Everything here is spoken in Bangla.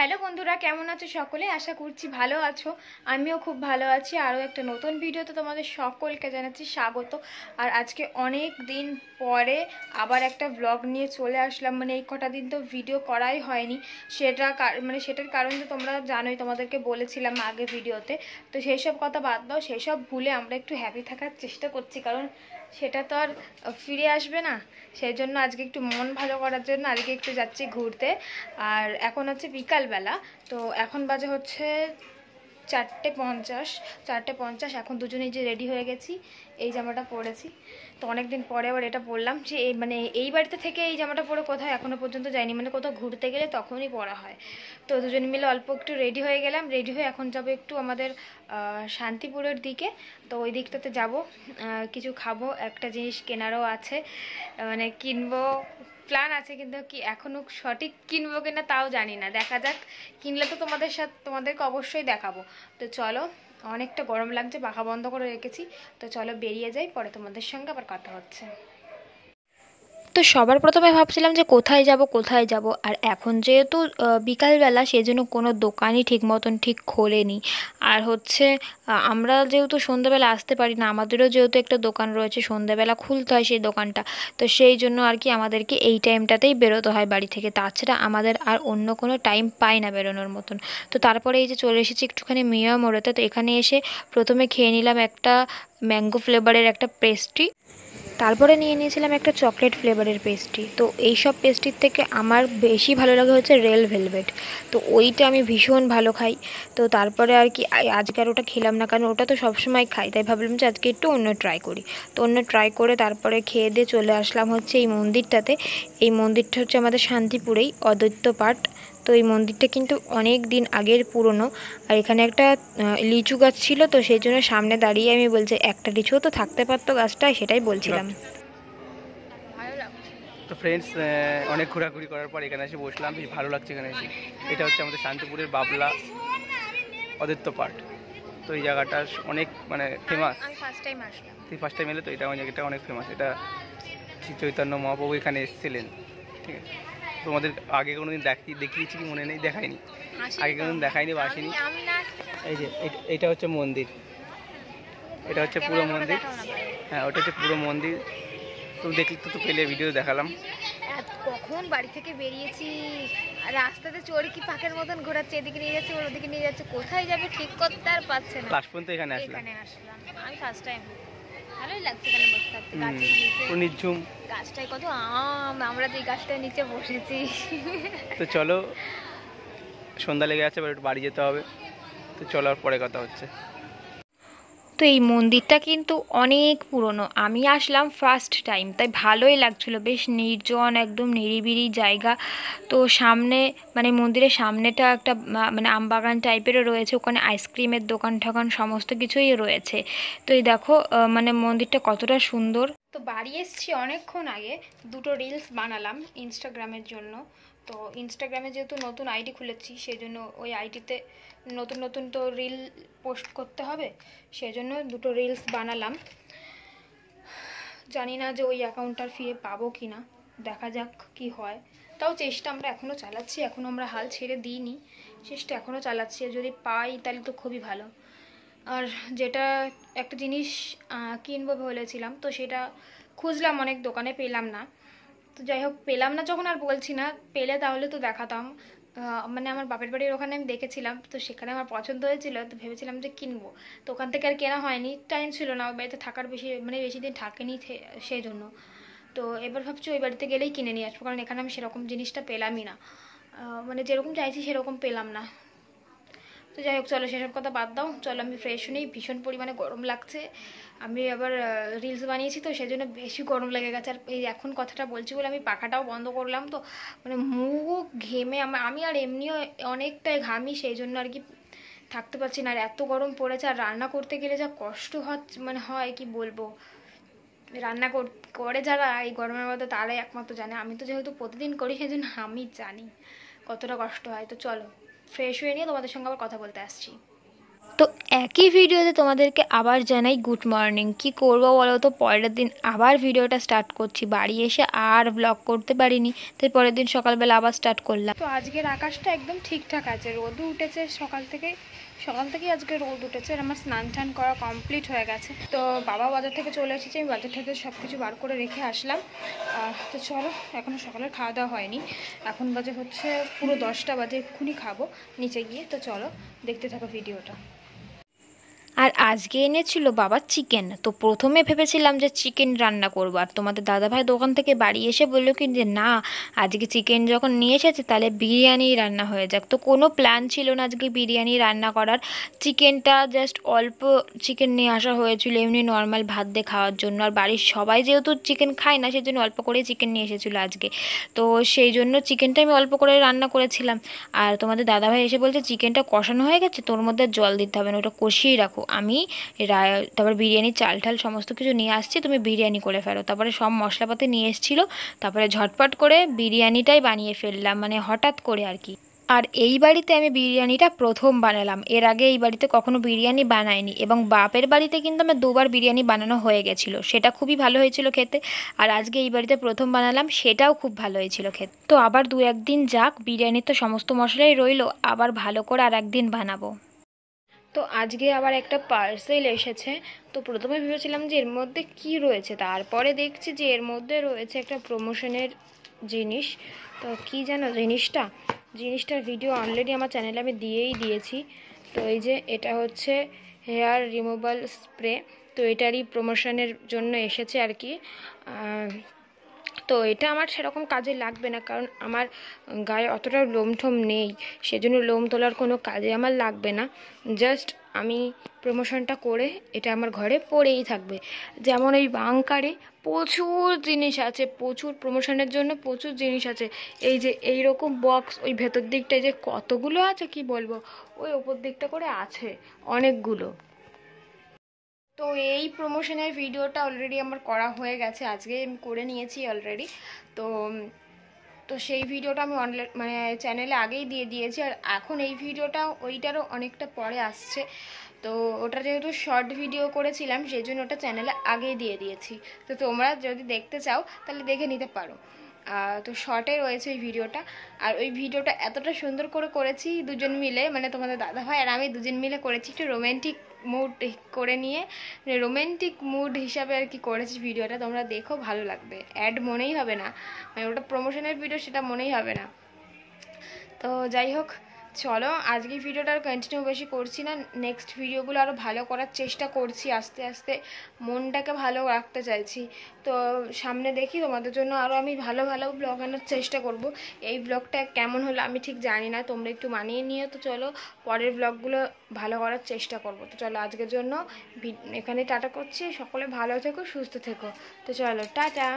হ্যালো বন্ধুরা, কেমন আছো সকলে? আশা করছি ভালো আছো। আমিও খুব ভালো আছি। আরও একটা নতুন ভিডিওতে তোমাদের সকলকে জানাচ্ছি স্বাগত। আর আজকে অনেক দিন পরে আবার একটা ব্লগ নিয়ে চলে আসলাম। মানে এই কটা দিন তো ভিডিও করাই হয়নি। সেটার কারণ তো তোমরা জানোই, তোমাদেরকে বলেছিলাম আগে ভিডিওতে। তো সেই সব কথা বাদ দাও, সেই সব ভুলে আমরা একটু হ্যাপি থাকার চেষ্টা করছি, কারণ সেটা তো আর ফিরে আসবে না। সেই জন্য আজকে একটু মন ভালো করার জন্য আজকে একটু যাচ্ছি ঘুরতে। আর এখন হচ্ছে বিকালবেলা, তো এখন বাজে হচ্ছে 4:50। 4:50 এখন দুজনেই যে রেডি হয়ে গেছি, এই জামাটা পরেছি। তো অনেকদিন পরে আবার এটা পরলাম, যে এই বাড়িতে থেকে এই জামাটা পরে কোথাও এখনো পর্যন্ত যাইনি, মানে কোথাও ঘুরতে গেলে তখনই পরা হয়। তো দুজন মিলে অল্প একটু রেডি হয়ে গেলাম। রেডি হয়ে এখন যাবো একটু আমাদের শান্তিপুরের দিকে। তো ওই দিকটাতে যাব, কিছু খাবো, একটা জিনিস কেনারও আছে, মানে কিনবো, প্ল্যান আছে, কিন্তু কি এখনো সঠিক কিনবো কিনা তাও জানি না। দেখা যাক, কিনলে তো তোমাদেরকে অবশ্যই দেখাবো। তো চলো, অনেকটা গরম লাগছে, পাখা বন্ধ করে রেখেছি। তো চলো বেরিয়ে যাই, পরে তোমাদের সঙ্গে আবার কথা হচ্ছে। তো সবার প্রথমে ভাবছিলাম যে কোথায় যাব, আর এখন যেহেতু বিকালবেলা, সেই জন্য কোনো দোকানই ঠিক মতন ঠিক খোলেনি। আর হচ্ছে আমরা যেহেতু সন্ধ্যেবেলা আসতে পারি না, আমাদেরও যেহেতু একটা দোকান রয়েছে, সন্ধ্যেবেলা খুলতে হয় সেই দোকানটা। তো সেই জন্য আর কি আমাদেরকে এই টাইমটাতেই বেরোতে হয় বাড়ি থেকে, তাছাড়া আমাদের আর অন্য কোনো টাইম পাই না বেরোনোর মতন। তো তারপরে এই যে চলে এসেছি একটুখানি মিয়া মোড়েতে। তো এখানে এসে প্রথমে খেয়ে নিলাম একটা ম্যাঙ্গো ফ্লেভারের একটা পেস্ট্রি, তারপরে নিয়ে নিয়েছিলাম একটা চকলেট ফ্লেভারের পেস্ট্রি। তো এই সব পেস্ট্রির থেকে আমার বেশি ভালো লাগে হচ্ছে রেল ভেলভেট। তো ওইটা আমি ভীষণ ভালো খাই। তো তারপরে আর কি আজকে আর ওটা খেলাম না, কারণ ওটা তো সবসময় খাই, তাই ভাবলাম যে আজকে একটু অন্য ট্রাই করি। তো অন্য ট্রাই করে তারপরে খেয়ে দিয়ে চলে আসলাম হচ্ছে এই মন্দিরটাতে। এই মন্দিরটা হচ্ছে আমাদের শান্তিপুরেই, অদ্বৈত পাঠ। তো এই মন্দিরটা কিন্তু অনেক দিন আগের পুরনো। আর এখানে একটা লিচু গাছ ছিল, তো সেই জন্য সামনে দাঁড়িয়ে আমি বলছি একটা লিচুও তো থাকতে পারতো গাছটায়, সেটাই বলছিলাম। তো ফ্রেন্ডস, অনেক ঘোরাঘুরি করার পর এখানে এসে বসলাম, বেশ ভালো লাগছে এখানে এসে। এটা হচ্ছে আমাদের শান্তিপুরের বাবলা অদ্বৈত পাঠ। তো এই জায়গাটা অনেক মানে ফেমাস। আমি ফার্স্ট টাইম আসলাম। তুই ফার্স্ট টাইম এলে, তো এটা জায়গাটা অনেক ফেমাস। এটা শ্রী চৈতন্য মহাপ্রভু এখানে এসেছিলেন, ঠিক আছে। তোমাদের আগে কোনোদিন দেখিয়েছি কি মনে নেই, দেখাইনি আগে কোনোদিন, দেখাইনি বা আসেনি। এই যে এটা হচ্ছে মন্দির, এটা হচ্ছে পুরো মন্দির। হ্যাঁ, ওটা হচ্ছে পুরো মন্দির। তুমি দেখলি তো পেলে ভিডিও দেখালাম। কখন বাড়ি থেকে বেরিয়েছি, আর রাস্তাতে চোর কি পাখের মতন ঘোরাচ্ছে, এদিকে নিয়ে যাচ্ছে ওদিকে নিয়ে যাচ্ছে, কোথায় যাবে ঠিক করতে আর পারছে না। লাস্ট পর্যন্ত এখানে আসলাম। আমি ফার্স্ট টাইম। ভালোই লাগছে এখানে বসে থাকতে, গাছের নিচে, নিঝুম গাছটায় কত আম, আমরা যে গাছটার নিচে বসেছি। তো চলো, সন্ধ্যা লেগে আছে, এবার একটু বাড়ি যেতে হবে। তো চলো, আর পরে কথা হচ্ছে। তো এই মন্দিরটা কিন্তু অনেক পুরনো, আমি আসলাম ফার্স্ট টাইম, তাই ভালোই লাগছিল, বেশ নির্জন, একদম নিরিবিলি জায়গা। তো সামনে, মানে মন্দিরের সামনেটা একটা মানে আমবাগান টাইপেরও রয়েছে, ওখানে আইসক্রিমের দোকান ঠোকান সমস্ত কিছুই রয়েছে। তো এই দেখো মানে মন্দিরটা কতটা সুন্দর। তো বাড়ি এসেছি অনেকক্ষণ আগে, দুটো রিলস বানালাম ইনস্টাগ্রামের জন্য। তো ইনস্টাগ্রামে যেহেতু নতুন আইডি খুলেছি, সেই জন্য ওই আইডিতে নতুন নতুন তো রিল পোস্ট করতে হবে, সেজন্য দুটো রিলস বানালাম। জানি না যে ওই অ্যাকাউন্টটার ফিরে পাবো কি না, দেখা যাক কি হয়। তাও চেষ্টা আমরা এখনও চালাচ্ছি, এখনও আমরা হাল ছেড়ে দিইনি, চেষ্টা এখনও চালাচ্ছি। যদি পাই তাহলে তো খুবই ভালো। আর যেটা একটা জিনিস কিনবো বলেছিলাম, তো সেটা খুঁজলাম অনেক দোকানে, পেলাম না। তো যাই হোক, পেলাম না যখন আর বলছি না, পেলে তাহলে তো দেখাতাম। মানে আমার বাপের বাড়ির ওখানে আমি দেখেছিলাম, তো সেখানে আমার পছন্দ হয়েছিল, তো ভেবেছিলাম যে কিনবো। তো ওখান থেকে আর কেনা হয়নি, টাইম ছিল না, ওই বাড়িতে থাকার বেশি দিন থাকেনি সেই জন্য। তো এবার ভাবছি ওই বাড়িতে গেলেই কিনে নিয়ে আসবো, কারণ এখানে আমি সেরকম জিনিসটা পেলামই না, মানে যেরকম চাইছি সেরকম পেলাম না। তো যাই হোক, চলো সেসব কথা বাদ দাও, চলো আমি ফ্রেশ হই, ভীষণ পরিমাণে গরম লাগছে। আমি আবার রিলস বানিয়েছি, তো সেই জন্য বেশি গরম লেগে গেছে। আর এই এখন কথাটা বলছি বলে আমি পাখাটাও বন্ধ করলাম, তো মানে মুখ ঘেমে আমি আর এমনিও অনেকটাই ঘামি, সেই জন্য আর কি থাকতে পারছি না। আর এত গরম পড়েছে, আর রান্না করতে গেলে যা কষ্ট হয় কি বলবো। রান্না করে যারা এই গরমের মধ্যে, তারাই একমাত্র জানে। আমি তো যেহেতু প্রতিদিন করি, সেই জন্য আমি জানি কতটা কষ্ট হয়। তো চলো ফ্রেশ হয়ে নিয়ে তোমাদের সঙ্গে আবার কথা বলতে আসছি। তো একই ভিডিওতে তোমাদেরকে আবার জানাই গুড মর্নিং। কি করবো বলো তো, পরের দিন আবার ভিডিওটা স্টার্ট করছি। বাড়ি এসে আর ব্লগ করতে পারিনি, তো পরের দিন সকালবেলা আবার স্টার্ট করলাম। তো আজকের আকাশটা একদম ঠিকঠাক আছে, রোদও উঠেছে সকাল থেকেই আজকে রোদ উঠেছে। আর আমার স্নান টান করা কমপ্লিট হয়ে গেছে। তো বাবা বাজার থেকে চলে এসেছে, আমি বাজার থেকে সব কিছু বার করে রেখে আসলাম। তো চলো, এখনও সকালের খাওয়া দাওয়া হয়নি, এখন বাজে হচ্ছে পুরো 10টা বাজে, এক্ষুনি খাবো নিচে গিয়ে। তো চলো দেখতে থাকো ভিডিওটা। আর আজকে এনেছিল বাবা চিকেন। তো প্রথমে ভেবেছিলাম যে চিকেন রান্না করবো, আর তোমাদের দাদাভাই দোকান থেকে বাড়ি এসে বললো কি যে না, আজকে চিকেন যখন নিয়ে এসেছে তাহলে বিরিয়ানি রান্না হয়ে যাক। তো কোনো প্ল্যান ছিল না আজকে বিরিয়ানি রান্না করার। চিকেনটা জাস্ট অল্প চিকেন নিয়ে আসা হয়েছিল এমনি নর্মাল ভাত দিয়ে খাওয়ার জন্য। আর বাড়ির সবাই যেহেতু চিকেন খায় না, সেই জন্য অল্প করেই চিকেন নিয়ে এসেছিলো আজকে। তো সেই জন্য চিকেনটা আমি অল্প করে রান্না করেছিলাম। আর তোমাদের দাদাভাই এসে বলছে চিকেনটা কষানো হয়ে গেছে, তোর মধ্যে জল দিতে হবে না, ওটা কষিয়েই রাখো। আমি তারপর বিরিয়ানির চাল ঠাল সমস্ত কিছু নিয়ে আসছি, তুমি বিরিয়ানি করে ফেলো। তারপরে সব মশলাপাতি নিয়ে এসেছিলো, তারপরে ঝটপট করে বিরিয়ানিটাই বানিয়ে ফেললাম, মানে হঠাৎ করে আর কি। আর এই বাড়িতে আমি বিরিয়ানিটা প্রথম বানালাম, এর আগে এই বাড়িতে কখনো বিরিয়ানি বানাইনি। এবং বাপের বাড়িতে কিন্তু আমার 2বার বিরিয়ানি বানানো হয়ে গেছিলো, সেটা খুবই ভালো হয়েছিল খেতে। আর আজকে এই বাড়িতে প্রথম বানালাম, সেটাও খুব ভালো হয়েছিল খেতে। তো আবার 2-1 দিন যাক, বিরিয়ানির তো সমস্ত মশলাই রইলো, আবার ভালো করে আর একদিন বানাবো। তো আজকে আবার একটা পার্সেল এসেছে। তো প্রথমে ভেবেছিলাম যে এর মধ্যে কি রয়েছে, তারপরে দেখছি যে এর মধ্যে রয়েছে একটা প্রমোশনের জিনিস। তো কি জানো জিনিসটার ভিডিও অলরেডি আমার চ্যানেলে আমি দিয়েছি। তো এই যে এটা হচ্ছে হেয়ার রিমুভাল স্প্রে। তো এটারই প্রমোশনের জন্য এসেছে আর কি। তো এটা আমার সেরকম কাজে লাগবে না, কারণ আমার গায়ে অতটা লোমঠোম নেই, সেজন্য লোম তোলার কোনো কাজে আমার লাগবে না। জাস্ট আমি প্রমোশনটা করে এটা আমার ঘরে পড়েই থাকবে। যেমন এই বাংকারে প্রচুর জিনিস আছে, প্রচুর প্রমোশনের জন্য প্রচুর জিনিস আছে। এই যে এইরকম বক্স, ওই ভেতর দিকটায় যে কতগুলো আছে কি বলবো, ওই ওপর দিকটা করে আছে অনেকগুলো। তো এই প্রমোশনের ভিডিওটা অলরেডি আমার করা হয়ে গেছে, আজকে আমি করে নিয়েছি অলরেডি। তো তো সেই ভিডিওটা আমি মানে চ্যানেলে আগেই দিয়ে দিয়েছি। আর এখন এই ভিডিওটা ওইটারও অনেকটা পরে আসছে। তো ওটা যেহেতু শর্ট ভিডিও করেছিলাম, সেই জন্য ওটা চ্যানেলে আগেই দিয়ে দিয়েছি। তো তোমরা যদি দেখতে চাও তাহলে দেখে নিতে পারো। তো শর্টে রয়েছে ওই ভিডিওটা। আর ওই ভিডিওটা এতটা সুন্দর করে করেছি দুজন মিলে, মানে তোমাদের দাদাভাই আর আমি দুজন মিলে করেছি, একটু রোমান্টিক মুড করে নিয়ে, রোমান্টিক মুড হিসাবে আর কি করেছি ভিডিওটা। তোমরা দেখো, ভালো লাগবে, অ্যাড মনেই হবে না, মানে ওটা প্রমোশনের ভিডিও সেটা মনেই হবে না। তো যাই হোক, চলো আজকে ভিডিওটা আর কন্টিনিউ বেশি করছি না, নেক্সট ভিডিওগুলো আরও ভালো করার চেষ্টা করছি, আস্তে আস্তে মনটাকে ভালো রাখতে চাইছি। তো সামনে দেখি তোমাদের জন্য আরও আমি ভালো ভালো ব্লগ আনার চেষ্টা করব। এই ব্লগটা কেমন হলো আমি ঠিক জানি না, তোমরা একটু মানিয়ে নিও। তো চলো পরের ব্লগগুলো ভালো করার চেষ্টা করব। তো চলো আজকের জন্য এখানে টাটা করছি, সকলে ভালো থেকো, সুস্থ থেকো। তো চলো টাটা।